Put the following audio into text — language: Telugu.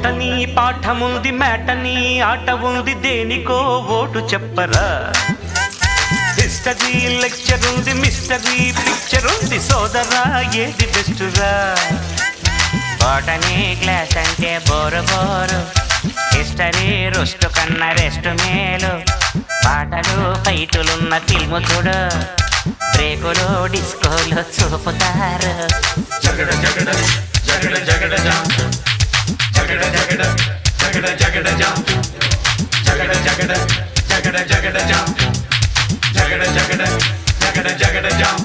బోటనీ పాఠముంది మేటనీ ఆట ఉంది దేనికో ఓటు చెప్పరా హిస్టరీ లెక్చర్ ఉంది మిస్టరీ పిక్చర్ ఉంది సోదరా ఏది బెస్టురా బోటనీ క్లాస్ అంటే బోరు బోరు హిస్టరీ రుస్టు కన్నా రెస్ట్ మేలు పాటలు ఫైటులున్న ఫిల్ము చూడు బ్రేకులు డిస్కోలు చూపుతారు జగడ జగడ జగడ జగడ జాం జగడ జగడ జగడ జగడ జాం జగడ జగడ జగడ జగడ జాం జగడ జగడ జగడ జగడ జాం